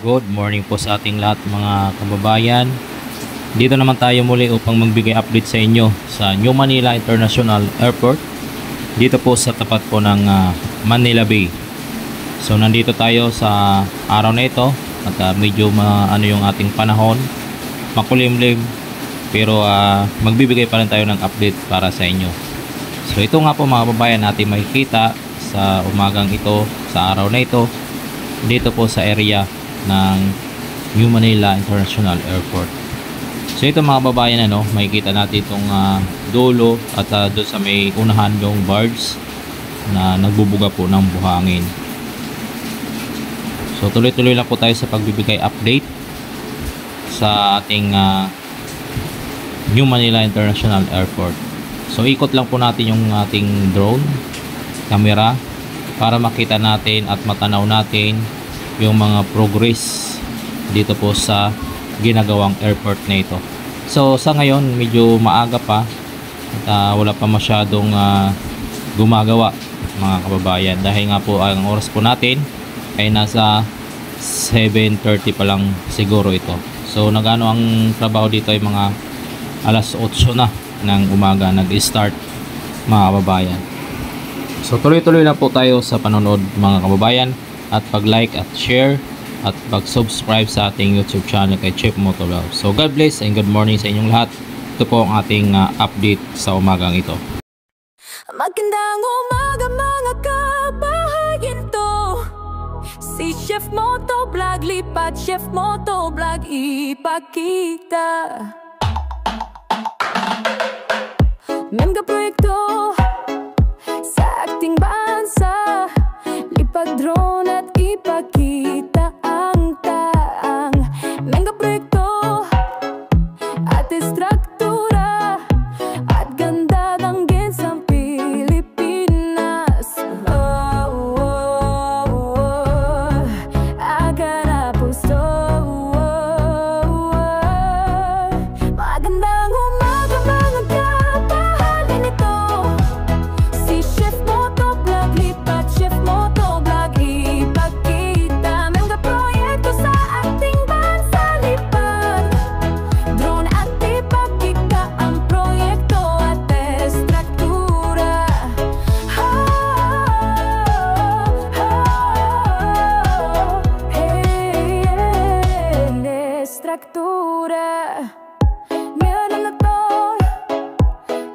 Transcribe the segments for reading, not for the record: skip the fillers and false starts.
Good morning po sa ating lahat mga kababayan. Dito naman tayo muli upang magbigay update sa inyo sa New Manila International Airport. Dito po sa tapat po ng Manila Bay. So nandito tayo sa araw na ito at medyo ano yung ating panahon, makulimlim, pero magbibigay pa rin tayo ng update para sa inyo. So ito nga po mga kababayan, natin makikita sa umagang ito, sa araw na ito, dito po sa area ng New Manila International Airport. So ito mga kababayan, makikita natin itong dulo at doon sa may unahan yung barge na nagbubuga po ng buhangin. So tuloy-tuloy lang po tayo sa pagbibigay update sa ating New Manila International Airport. So ikot lang po natin yung ating drone camera para makita natin at matanaw natin yung mga progress dito po sa ginagawang airport na ito. So sa ngayon medyo maaga pa at wala pa masyadong gumagawa mga kababayan, dahil nga po ang oras po natin ay nasa 7:30 pa lang siguro ito. So nagano ang trabaho dito ay mga alas 8 na ng umaga nag-start mga kababayan. So tuloy-tuloy na po tayo sa panonood mga kababayan, at pag-like at share at pag-subscribe sa ating YouTube channel kay Chef Motovlog. So God bless and good morning sa inyong lahat. Ito po ang ating update sa umagang ito. Magandang umaga mga kabahayan to. Si Chef Motovlog, lipat Chef Motovlog, ipakita. Memga proyekto sa ating bansa, lipat drone at ipakita ang taang mega proyekto at istruktura at ganda ng ginsang Pilipinas. Aga na puso. Magandang umaga mga kabahayan ito. Si Chef Motovlog, lipat Chef Motovlog, ipakita. Mga proyekto sa ating bansa, lipat drone at ipakita ang proyekto at estruktura. Estruktura. Meron na to,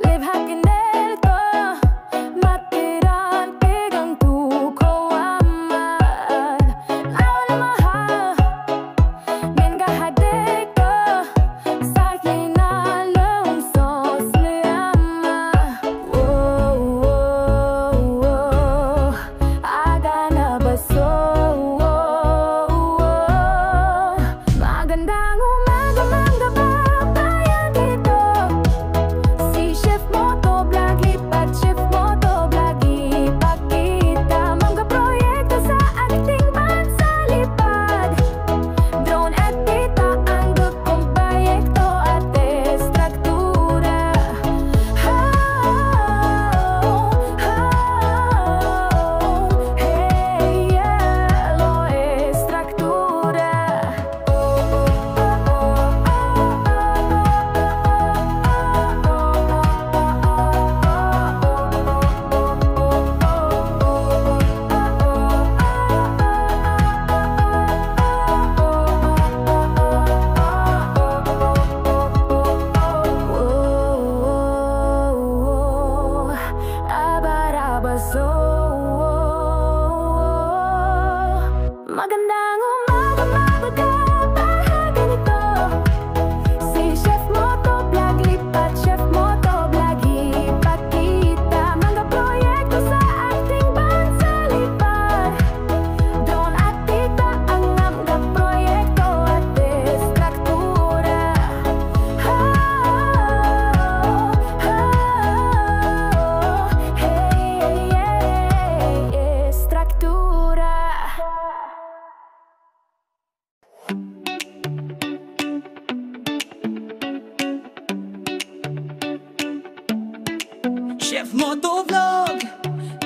live hacking nito, matiran pigang tuko aman. Naon mahal, ngin kahadik ko, sa hinalong sos liyama. Aga na baso. Magandang umaga mga kababayan dito. Si Chef Motovlog, lipat Chef Motovlog, ipakita. Mga proyekto sa ating bansa, lipat drone at kita ang gutong proyekto at estruktura. Yellow estruktura. Magandang umaga mga kabahayan ito. Si Chef Motovlog, lipat Chef Motovlog, ipakita. Mga proyekto sa ating bansa, lipat drone at kita ang mga proyekto at estruktura. Estruktura. Chef Motovlog,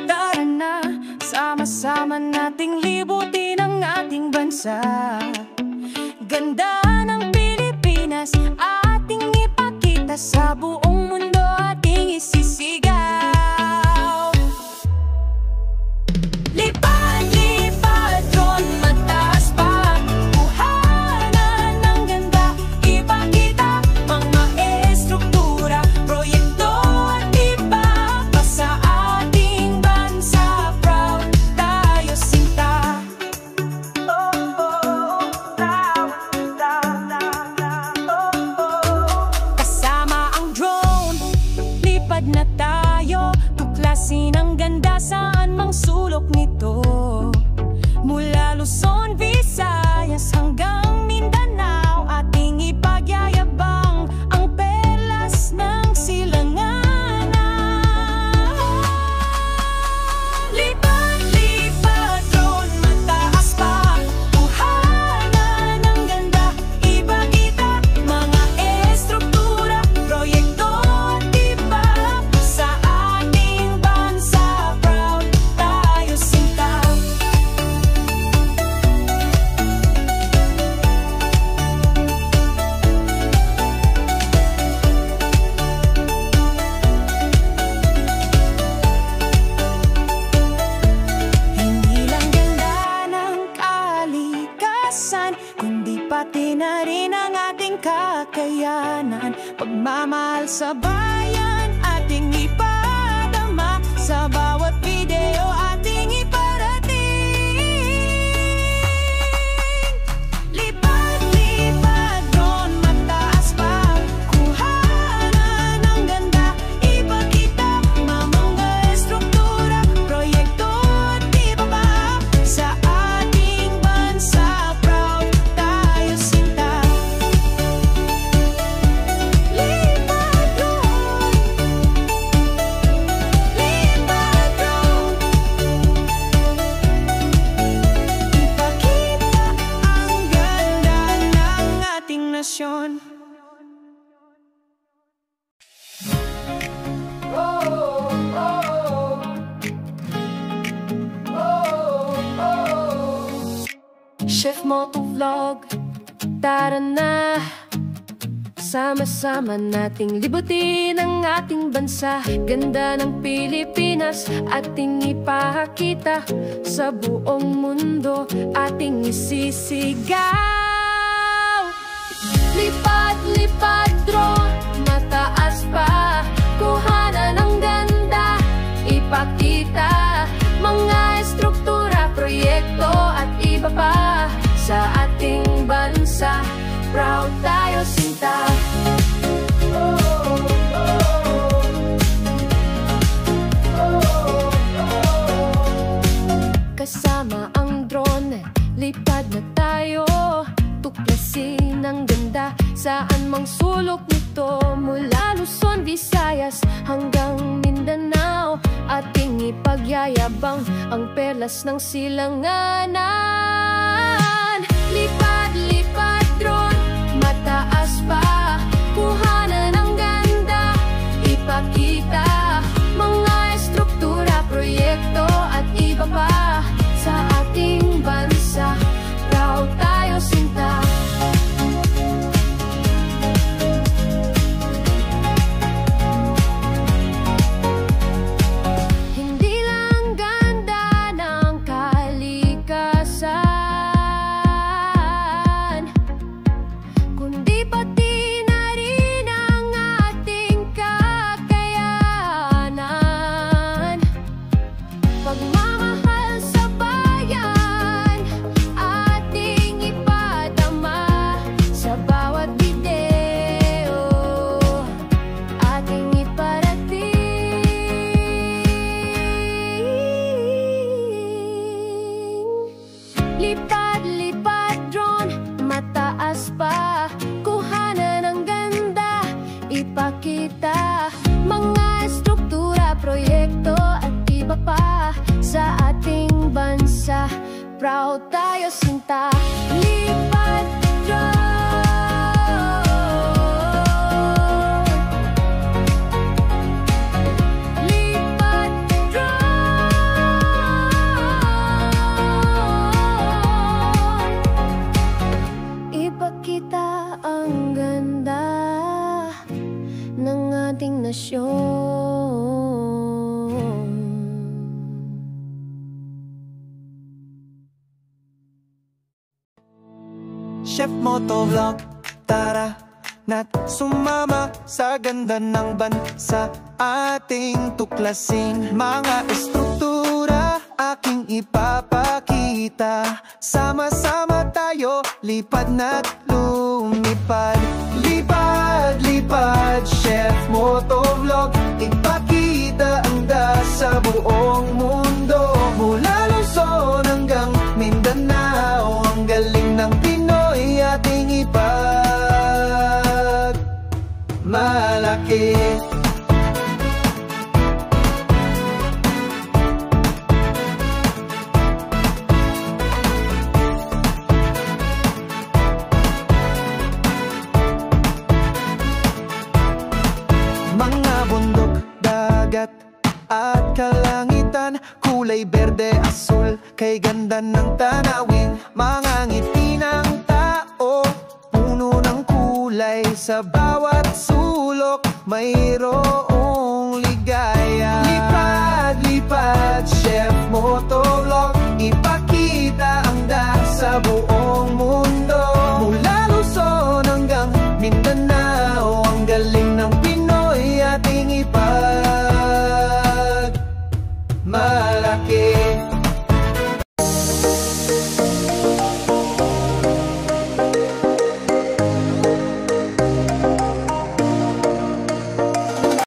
tara na, sama-sama nating libutin ang ating bansa. ganda ng Pilipinas ating ipakita sa buong mundo, ating isisigaw. Lipad, lipad, drone, mataas pa, kuhanan ng ganda, ipakita mga estruktura, proyekto at iba pa sa ating bansa. Proud tayo sinta. Kasama ang drone, lipad na tayo, tuklasin ang ganda saan mang sulok nito. Mula Luzon, Visayas hanggang Mindanao, ating ipagyayabang ang perlas ng silanganan. Lipad, lipad, drone, mataas pa, kuhanan ng ganda, ipakita mga estruktura, proyekto at iba sa ating bansa. Proud tayo sinta. Hindi lang ganda ng kalikasan, kundi pati na rin ang ating kakayanan. Pagmamahal sa bayan ating ipadama, sa bawat video ating iparating. Lipad, lipad, drone, mataas pa, kuhanan ng ganda, ipakita mga estruktura, proyekto at iba pa sa ating bansa. Proud tayo sinta. Lipad, drone, lipad, drone, ipakita ang ganda ng ating nasyon. Chef Motovlog, tara na, sama-sama nating libutin ang ating bansa. Ganda ng Pilipinas ating ipakita sa buong mundo, ating isisigaw. Lipad, lipad, drone, mataas pa, kuhanan ng ganda, ipakita mga estruktura, proyekto at iba pa sa ating bansa. Proud tayo sinta. Kasama ang drone, lipad na tayo, tuklasin ang ganda saan mang sulok nito. Mula Luzon, Visayas hanggang Mindanao, ating ipagyayabang ang perlas ng silanganan. Lipad, lipad, drone, mataas pa, kuhanan ng ganda, ipakita mga estruktura, proyekto at iba pa sa ating bansa. Proud tayo sinta. Hindi lang ganda ng kalikasan, kundi pati na rin ang ating kakayanan. Pagmamahal sa bayan ating ipadama, sa bawat video ating iparating. Lipad, lipad, drone, mataas pa, kuhanan ng ganda, ipakita mga estruktura, proyekto at iba pa sa ating bansa. Proud tayo sinta. Lipad, drone, lipad, drone, Chef Motovlog, tara na't sumama sa ganda ng bansa. Ating tuklasin mga estruktura, aking ipapakita. Sama-sama tayo, lipad na't lumipad. Lipad, lipad, Chef Motovlog, ipakita ang sa buong mundo. Mula Luzon hanggang Mindanao, ang galing ng Pinoy ating ipagmalaki. Mga bundok, dagat at kalangitan, kulay berde, asul, kay ganda ng tanawin. Mga ngiti ng tao, puno ng kulay, sa bawat sulok mayroong ligaya. Lipad, lipad,